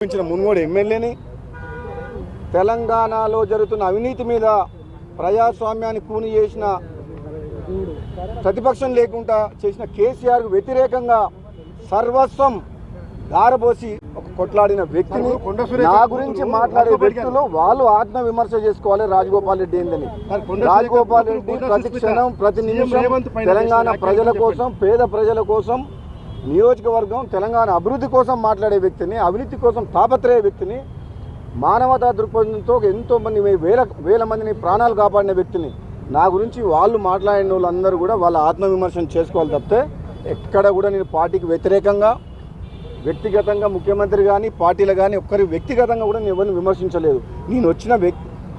మున్గోడు ఎమ్మెల్యేని తెలంగాణలో జరుగుతున్న అవినీతి మీద ప్రజాస్వామ్యాన్ని కూని చేసిన ప్రతిపక్షం లేకుండా చేసిన కేసీఆర్కు వ్యతిరేకంగా సర్వస్వం దారబోసి ఒక కొట్లాడిన వ్యక్తిని నా గురించి మాట్లాడే వ్యక్తులు వాళ్ళు ఆత్మవిమర్శ చేసుకోవాలి. రాజగోపాల్ రెడ్డి ఏందని రాజగోపాల్ రెడ్డి ప్రతి క్షణం ప్రతి నిమిషం తెలంగాణ ప్రజల కోసం పేద ప్రజల కోసం నియోజకవర్గం తెలంగాణ అభివృద్ధి కోసం మాట్లాడే వ్యక్తిని అవినీతి కోసం తాపత్రయ వ్యక్తిని మానవతా దృక్పథంతో ఎంతోమంది వేల మందిని ప్రాణాలు కాపాడిన వ్యక్తిని నా గురించి వాళ్ళు మాట్లాడిన వాళ్ళందరూ కూడా వాళ్ళ ఆత్మవిమర్శన చేసుకోవాలి తప్పితే ఎక్కడ కూడా నేను పార్టీకి వ్యతిరేకంగా వ్యక్తిగతంగా ముఖ్యమంత్రి కానీ పార్టీలు కానీ ఒక్కరి వ్యక్తిగతంగా కూడా నేను ఎవరిని విమర్శించలేదు. నేను వచ్చిన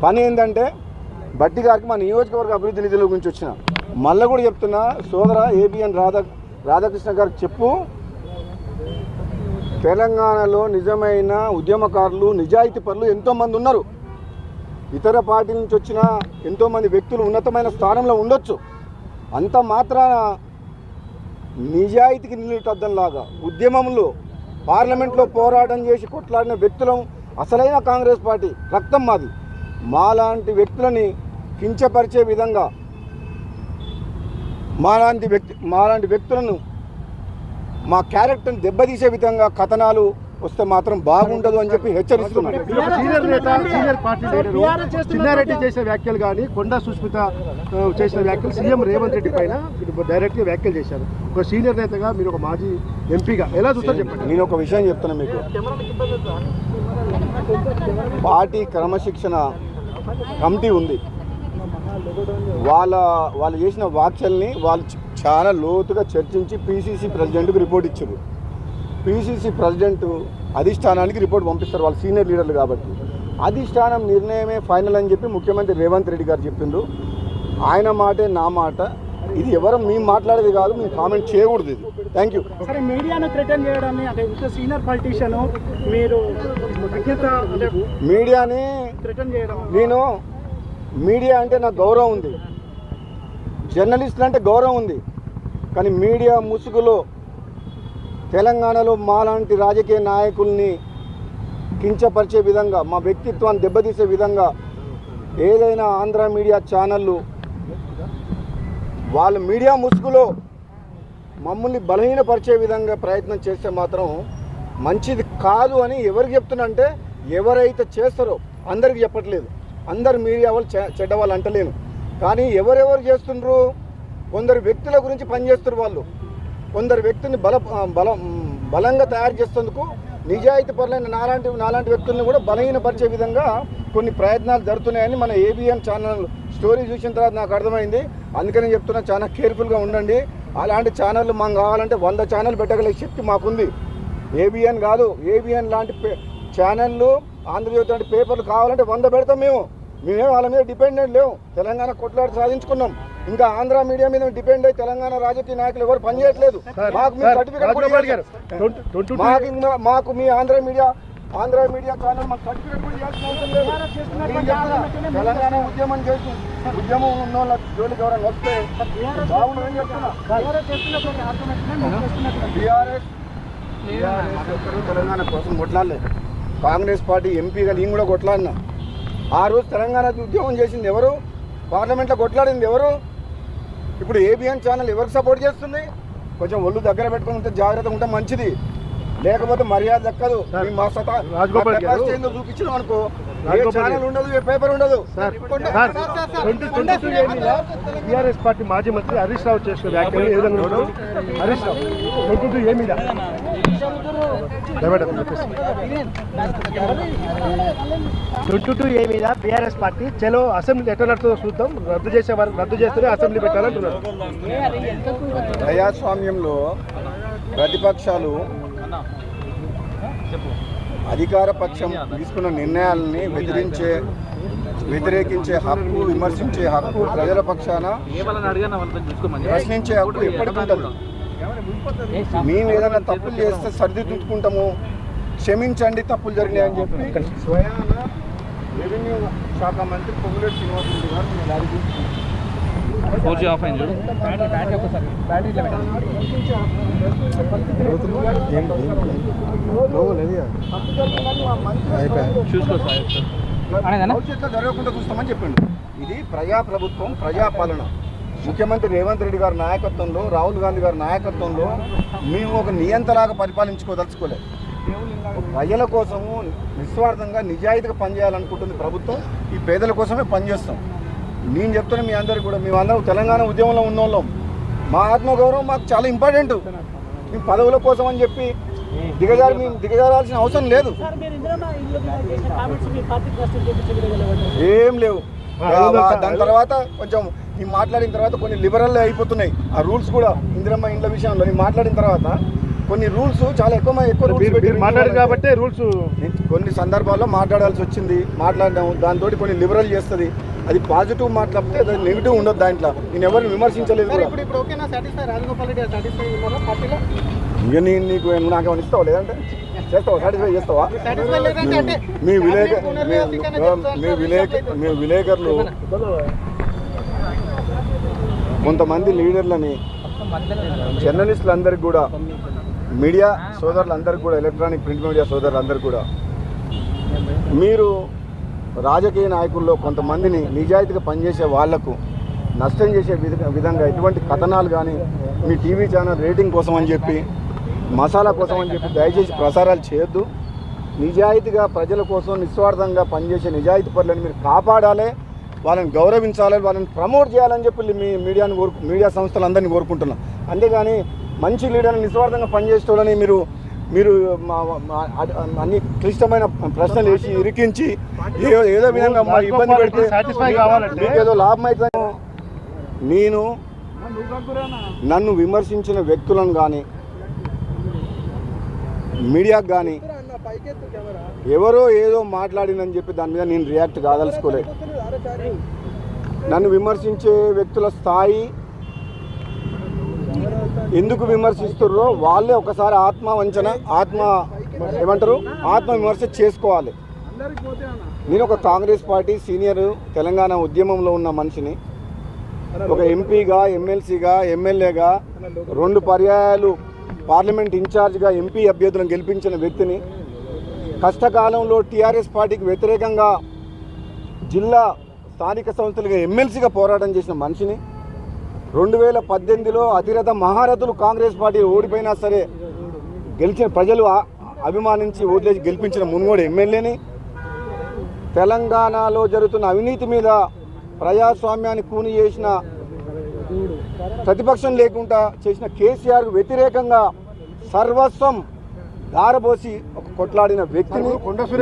పని ఏంటంటే బట్టి గారికి మా నియోజకవర్గ అభివృద్ధి నిధుల గురించి వచ్చిన మళ్ళీ కూడా చెప్తున్నా సోదర ఏబిఎన్ రాధాకృష్ణ గారికి చెప్పు, తెలంగాణలో నిజమైన ఉద్యమకారులు నిజాయితీ పరులు ఎంతోమంది ఉన్నారు. ఇతర పార్టీ నుంచి వచ్చిన ఎంతోమంది వ్యక్తులు ఉన్నతమైన స్థానంలో ఉండొచ్చు. అంత మాత్రాన నిజాయితీకి నిలుటద్దంలాగా ఉద్యమంలో పార్లమెంట్లో పోరాటం చేసి కొట్లాడిన వ్యక్తులం అసలైన కాంగ్రెస్ పార్టీ రక్తం మాది. మాలాంటి వ్యక్తులని కించపరిచే విధంగా మాలాంటి వ్యక్తులను మా క్యారెక్టర్ని దెబ్బతీసే విధంగా కథనాలు వస్తే మాత్రం బాగుండదు అని చెప్పి హెచ్చరిస్తున్నారు. సీనియర్ నేత సీనియర్ పార్టీ లీడర్ చిన్నారెడ్డి చేసిన వ్యాఖ్యలు కానీ కొండా సుస్మిత చేసిన వ్యాఖ్యలు సీఎం రేవంత్ రెడ్డి పైన డైరెక్ట్గా వ్యాఖ్యలు చేశారు. ఒక సీనియర్ నేతగా మీరు ఒక మాజీ ఎంపీగా ఎలా చూస్తారు చెప్పండి. నేను ఒక విషయం చెప్తున్నా మీకు, పార్టీ క్రమశిక్షణ కమిటీ ఉంది. వాళ్ళు చేసిన వ్యాఖ్యల్ని వాళ్ళు చాలా లోతుగా చర్చించి పీసీసీ ప్రెసిడెంట్కి రిపోర్ట్ ఇచ్చారు. పీసీసీ ప్రెసిడెంట్ అధిష్టానానికి రిపోర్ట్ పంపిస్తారు, వాళ్ళు సీనియర్ లీడర్లు కాబట్టి. అధిష్టానం నిర్ణయమే ఫైనల్ అని చెప్పి ముఖ్యమంత్రి రేవంత్ రెడ్డి గారు చెప్పిండ్రు. ఆయన మాటే నా మాట, ఇది ఎవరు మేము మాట్లాడేది కాదు, మేము కామెంట్ చేయకూడదు. ఇది థ్యాంక్ యూ. సరే, మీడియాను థ్రెటన్ చేయడాన్ని అంటే సీనియర్ పొలిటీషియన్ మీరు మీడియాని థ్రెటన్ చేయడం, నేను మీడియా అంటే నాకు గౌరవం ఉంది, జర్నలిస్టులు అంటే గౌరవం ఉంది. కానీ మీడియా ముసుగులో తెలంగాణలో మాలాంటి రాజకీయ నాయకుల్ని కించపరిచే విధంగా మా వ్యక్తిత్వాన్ని దెబ్బతీసే విధంగా ఏదైనా ఆంధ్ర మీడియా ఛానళ్ళు వాళ్ళ మీడియా ముసుగులో మమ్మల్ని బలహీనపరిచే విధంగా ప్రయత్నం చేస్తే మాత్రం మంచిది కాదు అని ఎవరికి చెప్తున్నా అంటే ఎవరైతే చేస్తారో అందరికి చెప్పట్లేదు. అందరు మీడియా వాళ్ళు చెడ్డవాళ్ళు అంటలేను, కానీ ఎవరెవరు చేస్తుండ్రు కొందరు వ్యక్తుల గురించి పనిచేస్తారు. వాళ్ళు కొందరు వ్యక్తిని బలంగా తయారు చేసేందుకు నిజాయితీ పరులైన నాలాంటి వ్యక్తులను కూడా బలహీనపరిచే విధంగా కొన్ని ప్రయత్నాలు జరుగుతున్నాయని మన ఏబిఎన్ ఛానల్ స్టోరీ చూసిన తర్వాత నాకు అర్థమైంది. అందుకని చెప్తున్నా, చాలా కేర్ఫుల్గా ఉండండి. అలాంటి ఛానళ్ళు మాకు కావాలంటే 100 ఛానల్ పెట్టగల శక్తి మాకుంది. ఏబిఎన్ కాదు, ఏబిఎన్ లాంటి ఛానళ్ళు ఆంధ్రజ్యోతి లాంటి పేపర్లు కావాలంటే 100 పెడతాం. మేమే వాళ్ళ మీద డిపెండెంట్ లేవు. తెలంగాణ కొట్లాడి సాధించుకున్నాం. ఇంకా ఆంధ్ర మీడియా మీద డిపెండ్ అయ్యి తెలంగాణ రాజకీయ నాయకులు ఎవరు పనిచేయట్లేదు. మాకు మీ సర్టిఫికేట్ మాకు మీ ఆంధ్ర మీడియా ఛానల్ మాకు సర్టిఫికేట్ కూడా ఇవ్వాల్సిన అవసరం లేదు. తెలంగాణ ఉద్యమం చేసి ఉద్యమం ఉన్న వాళ్ళ జోలికి ఎవరైనా వస్తే బాగుండదని చెప్తున్నా. టీఆర్ఎస్ తెలంగాణ కోసం కొట్లాడలేదు. కాంగ్రెస్ పార్టీ ఎంపీగా నేను కూడా కొట్లాడినా. ఆ రోజు తెలంగాణ ఉద్యమం చేసింది ఎవరు? పార్లమెంట్లో కొట్లాడింది ఎవరు? ఇప్పుడు ఏబిఎన్ ఛానల్ ఎవరికి సపోర్ట్ చేస్తుంది? కొంచెం ఒళ్ళు దగ్గర పెట్టుకుని ఉంటే జాగ్రత్తగా ఉంటే మంచిది, లేకపోతే మర్యాద దక్కదు. మా చూపించడం అనుకో, ఏ ఛానల్ ఉండదు, ఏ పేపర్ ఉండదు. టీఆర్ఎస్ పార్టీ మాజీ మంత్రి హరీష్ రావు చేసిన వ్యాఖ్యలు ఏ విధంగా ఉండదు? హరీష్ రావు 22 ఏ మీద 22 ఏ మీద టీఆర్ఎస్ పార్టీ చలో అసెంబ్లీ ఎట్లా నడుతుందో చూద్దాం, రద్దు చేస్తేనే అసెంబ్లీ పెట్టాలంటున్నారు. ప్రజాస్వామ్యంలో ప్రతిపక్షాలు అధికార పక్షం తీసుకున్న నిర్ణయాలని వ్యతిరేకించే హక్కు, విమర్శించే హక్కు, ప్రజల పక్షాన ప్రశ్నించే హక్కు ఎప్పటికీ ఉంటుంది. మేము ఏదైనా తప్పులు చేస్తే సరిదిద్దుకుంటాము, క్షమించండి తప్పులు జరిగినాయని చెప్పి స్వయాన రెవెన్యూ శాఖ మంత్రి పొంగులేటి శ్రీనివాసరెడ్డి గారు 4G ఆఫ్ అయింది చూడు. చూసుకో సార్. భవిష్యత్తులో జరగకుండా చూస్తామని చెప్పిండు. ఇది ప్రజాప్రభుత్వం, ప్రజాపాలన. ముఖ్యమంత్రి రేవంత్ రెడ్డి గారి నాయకత్వంలో, రాహుల్ గాంధీ గారి నాయకత్వంలో మేము ఒక నియంతలాగా పరిపాలించుకోదలుచుకోలేదు. ప్రజల కోసము నిస్వార్థంగా నిజాయితీగా పనిచేయాలనుకుంటుంది ప్రభుత్వం. ఈ పేదల కోసమే పనిచేస్తాం. నేను చెప్తున్నా మీ అందరికీ కూడా, మేమందరం తెలంగాణ ఉద్యమంలో ఉన్నోళ్ళం. మా ఆత్మగౌరవం మాకు చాలా ఇంపార్టెంట్. మేము పదవుల కోసం అని చెప్పి దిగజారాల్సిన అవసరం లేదు. ఏం లేవు. దాని తర్వాత కొంచెం నేను మాట్లాడిన తర్వాత కొన్ని లిబరల్ అయిపోతున్నాయి ఆ రూల్స్ కూడా. ఇందిరమ్మ ఇండ్ల విషయంలో నేను మాట్లాడిన తర్వాత కొన్ని రూల్స్ చాలా ఎక్కువ మాట్లాడారు కాబట్టి రూల్స్ కొన్ని సందర్భాల్లో మాట్లాడాల్సి వచ్చింది. మాట్లాడినాము. దాంతో కొన్ని లిబరల్ చేస్తుంది. అది పాజిటివ్ మాట్లాడితే అది నెగిటివ్ ఉండదు. దాంట్లో నేను ఎవరిని విమర్శించలేదు. ఇక నేను నీకు నాకు ఏమైనా ఇస్తావా? లేదంటే చేస్తావా? సాటిస్ఫై చేస్తావా? మీ విలేకరులు కొంతమంది లీడర్లని, జర్నలిస్టులందరికీ కూడా, మీడియా సోదరులందరికీ కూడా, ఎలక్ట్రానిక్ ప్రింట్ మీడియా సోదరులందరికీ కూడా, మీరు రాజకీయ నాయకుల్లో కొంతమందిని నిజాయితీగా పనిచేసే వాళ్లకు నష్టం చేసే విధంగా ఎటువంటి కథనాలు కానీ మీ టీవీ ఛానల్ రేటింగ్ కోసం అని చెప్పి, మసాలా కోసం అని చెప్పి దయచేసి ప్రసారాలు చేయొద్దు. నిజాయితీగా ప్రజల కోసం నిస్వార్థంగా పనిచేసే నిజాయితీ పనులను మీరు కాపాడాలి, వాళ్ళని గౌరవించాలి, వాళ్ళని ప్రమోట్ చేయాలని చెప్పి మీ మీడియా సంస్థలందరినీ కోరుకుంటున్నాం. అంతేగాని మంచి లీడర్ని నిస్వార్థంగా పనిచేసేవాళ్ళని మీరు అన్ని క్లిష్టమైన ప్రశ్నలు వేసి ఇరికించి ఏదో విధంగా మా ఇబ్బంది పెడితే సాటిస్ఫై కావాలంటే ఏదో లాభం అవుతుంది. నేను నన్ను విమర్శించిన వ్యక్తులను కానీ, మీడియాకు కానీ ఎవరో ఏదో మాట్లాడిందని చెప్పి దాని మీద నేను రియాక్ట్ కాదలుచుకోలేదు. నన్ను విమర్శించే వ్యక్తుల స్థాయి, ఎందుకు విమర్శిస్తున్నారో వాళ్ళే ఒకసారి ఆత్మ విమర్శ చేసుకోవాలి. నేను ఒక కాంగ్రెస్ పార్టీ సీనియర్ తెలంగాణ ఉద్యమంలో ఉన్న మనిషిని, ఒక ఎంపీగా, ఎమ్మెల్సీగా, ఎమ్మెల్యేగా 2 పర్యాయాలు పార్లమెంట్ ఇన్ఛార్జ్గా ఎంపీ అభ్యర్థులను గెలిపించిన వ్యక్తిని, కష్టకాలంలో టీఆర్ఎస్ పార్టీకి వ్యతిరేకంగా జిల్లా స్థానిక సంస్థలుగా ఎమ్మెల్సీగా పోరాటం చేసిన మనిషిని, 2018లో అతిరథ మహారథులు కాంగ్రెస్ పార్టీ ఓడిపోయినా సరే గెలిచిన ప్రజలు అభిమానించి ఓట్లేసి గెలిపించిన మున్గోడు ఎమ్మెల్యేని, తెలంగాణలో జరుగుతున్న అవినీతి మీద ప్రజాస్వామ్యాన్ని కూని చేసిన, ప్రతిపక్షం లేకుండా చేసిన కేసీఆర్కు వ్యతిరేకంగా సర్వస్వం దారబోసి ఒక కొట్లాడిన వ్యక్తిని,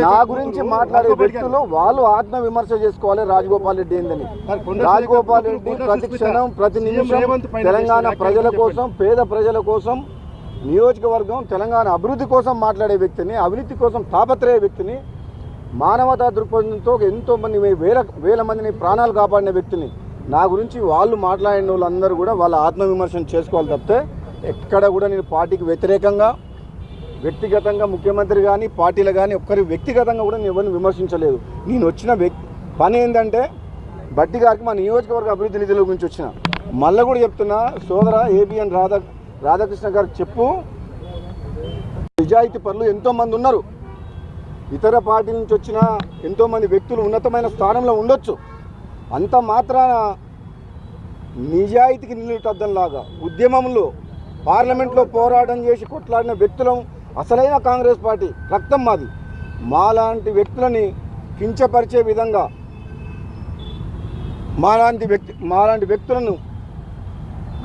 నా గురించి మాట్లాడే వ్యక్తులు వాళ్ళు ఆత్మ విమర్శ చేసుకోవాలి. రాజగోపాల్ రెడ్డి ఏందని, రాజగోపాల్ రెడ్డి ప్రతి క్షణం ప్రతి నిమిషం తెలంగాణ ప్రజల కోసం, పేద ప్రజల కోసం, నియోజకవర్గం తెలంగాణ అభివృద్ధి కోసం మాట్లాడే వ్యక్తిని, అవినీతి కోసం తాపత్రయ వ్యక్తిని, మానవతా దృక్పథంతో ఎంతోమంది వేల మందిని ప్రాణాలు కాపాడిన వ్యక్తిని, నా గురించి వాళ్ళు మాట్లాడిన వాళ్ళందరూ కూడా వాళ్ళ ఆత్మవిమర్శన చేసుకోవాలి తప్పితే ఎక్కడ కూడా నేను పార్టీకి వ్యతిరేకంగా, వ్యక్తిగతంగా ముఖ్యమంత్రి కానీ, పార్టీలు కానీ ఒక్కరి వ్యక్తిగతంగా కూడా నేను ఎవరిని విమర్శించలేదు. నేను వచ్చిన పని ఏంటంటే బట్టి గారికి మా నియోజకవర్గ అభివృద్ధి నిధుల గురించి వచ్చిన. మళ్ళీ కూడా చెప్తున్నా, సోదర ఏబిఎన్ రాధాకృష్ణ గారికి చెప్పు, నిజాయితీ పనులు ఎంతోమంది ఉన్నారు. ఇతర పార్టీ నుంచి వచ్చిన ఎంతోమంది వ్యక్తులు ఉన్నతమైన స్థానంలో ఉండొచ్చు. అంత మాత్రాన నిజాయితీకి నిలుటద్దంలాగా ఉద్యమంలో పార్లమెంట్లో పోరాటం చేసి కొట్లాడిన వ్యక్తులం అసలైన కాంగ్రెస్ పార్టీ రక్తం మాది. మాలాంటి వ్యక్తులని కించపరిచే విధంగా, మాలాంటి వ్యక్తులను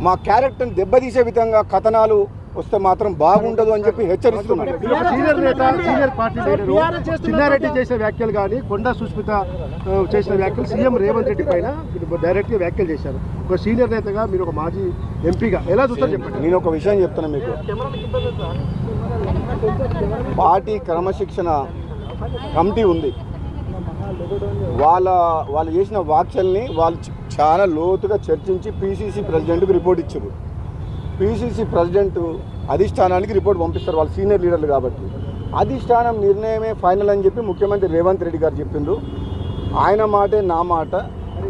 మా క్యారెక్టర్ని దెబ్బతీసే విధంగా కథనాలు వస్తే మాత్రం బాగుండదు అని చెప్పి హెచ్చరిస్తున్నారు. సీనియర్ నేత, సీనియర్ పార్టీ లీడరు చిన్నారెడ్డి చేసిన వ్యాఖ్యలు కానీ, కొండా సుస్మిత చేసిన వ్యాఖ్యలు సీఎం రేవంత్ రెడ్డి పైన డైరెక్ట్గా వ్యాఖ్యలు చేశారు. ఒక సీనియర్ నేతగా, మీరు ఒక మాజీ ఎంపీగా ఎలా చూస్తారు చెప్పండి. నేను ఒక విషయం చెప్తున్నా మీకు. పార్టీ క్రమశిక్షణ కమిటీ ఉంది. వాళ్ళు చేసిన వ్యాఖ్యల్ని వాళ్ళు చాలా లోతుగా చర్చించి పిసిసి ప్రెసిడెంట్కి రిపోర్ట్ ఇచ్చారు. పిసిసి ప్రెసిడెంట్ అధిష్టానానికి రిపోర్ట్ పంపిస్తారు, వాళ్ళు సీనియర్ లీడర్లు కాబట్టి. అధిష్టానం నిర్ణయమే ఫైనల్ అని చెప్పి ముఖ్యమంత్రి రేవంత్ రెడ్డి గారు చెప్పిండ్రు. ఆయన మాటే నా మాట.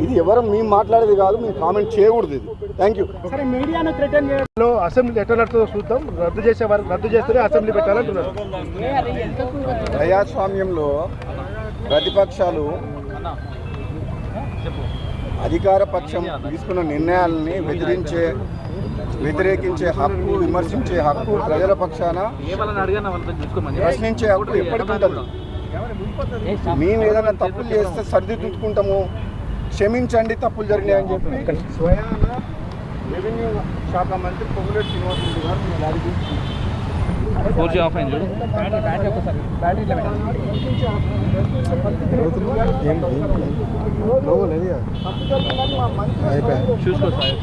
ఇది ఎవరు మేము మాట్లాడేది కాదు, మేము కామెంట్ చేయకూడదు ఇది. Thank you. సరే మీడియాను థ్రెటన్ చేయడం అసెంబ్లీ ఎట్లా నడుతుందో చూద్దాం. రద్దు చేసే వారు రద్దు చేస్తేనే అసెంబ్లీ పెట్టాలంటున్నారు. ప్రజాస్వామ్యంలో ప్రతిపక్షాలు అధికార పక్షం తీసుకున్న నిర్ణయాలని వ్యతిరేకించే హక్కు, విమర్శించే హక్కు, ప్రజల పక్షాన ప్రశ్నించే హక్కు ఎప్పటికీ ఉంటుంది. మేము ఏదైనా తప్పులు చేస్తే సరిదిద్దుకుంటాము, క్షమించండి తప్పులు జరిగినాయని చెప్పి స్వయాన రెవెన్యూ శాఖ మంత్రి పొంగులేటి శ్రీనివాసరెడ్డి గారు మేము అడిగించి 4G ఆఫ్ అయింది చూడు. చూసుకో సార్.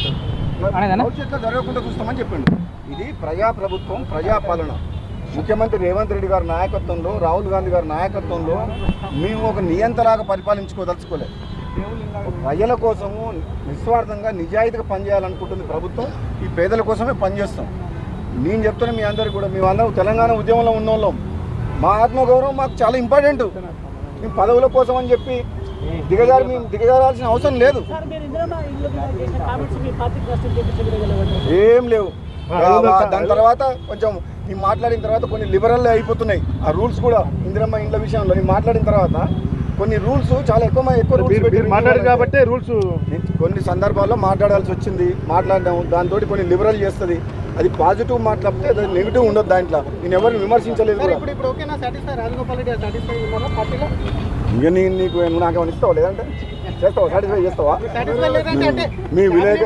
భవిష్యత్తులో జరగకుండా చూస్తామని చెప్పిండు. ఇది ప్రజాప్రభుత్వం, ప్రజాపాలన. ముఖ్యమంత్రి రేవంత్ రెడ్డి గారి నాయకత్వంలో, రాహుల్ గాంధీ గారి నాయకత్వంలో మేము ఒక నియంతలాగా పరిపాలించుకోదలుచుకోలేదు. ప్రజల కోసము నిస్వార్థంగా నిజాయితీగా పనిచేయాలనుకుంటుంది ప్రభుత్వం. ఈ పేదల కోసమే పనిచేస్తాం. నేను చెప్తున్నా మీ అందరికీ కూడా, మేమందరం తెలంగాణ ఉద్యమంలో ఉన్నోళ్ళం. మా ఆత్మగౌరవం మాకు చాలా ఇంపార్టెంట్. మేము పదవుల కోసం అని చెప్పి మేము దిగజారాల్సిన అవసరం లేదు. ఏం లేవు. దాని తర్వాత కొంచెం నేను మాట్లాడిన తర్వాత కొన్ని లిబరల్ అయిపోతున్నాయి ఆ రూల్స్ కూడా. ఇందిరమ్మ ఇండ్ల విషయంలో నేను మాట్లాడిన తర్వాత కొన్ని రూల్స్ చాలా ఎక్కువ రూల్స్ మాట్లాడారు కాబట్టి రూల్స్ కొన్ని సందర్భాల్లో మాట్లాడాల్సి వచ్చింది. మాట్లాడినాము, దాంతో కొన్ని లిబరల్ చేస్తుంది. అది పాజిటివ్ మాట్లాడితే అది నెగిటివ్ ఉండదు. దాంట్లో నేను ఎవరిని విమర్శించలేదు. ఇక నీకు నాకేమైనా ఇస్తావా? లేదంటే చేస్తావా? సాటిస్ఫై చేస్తావా? మీ విలేక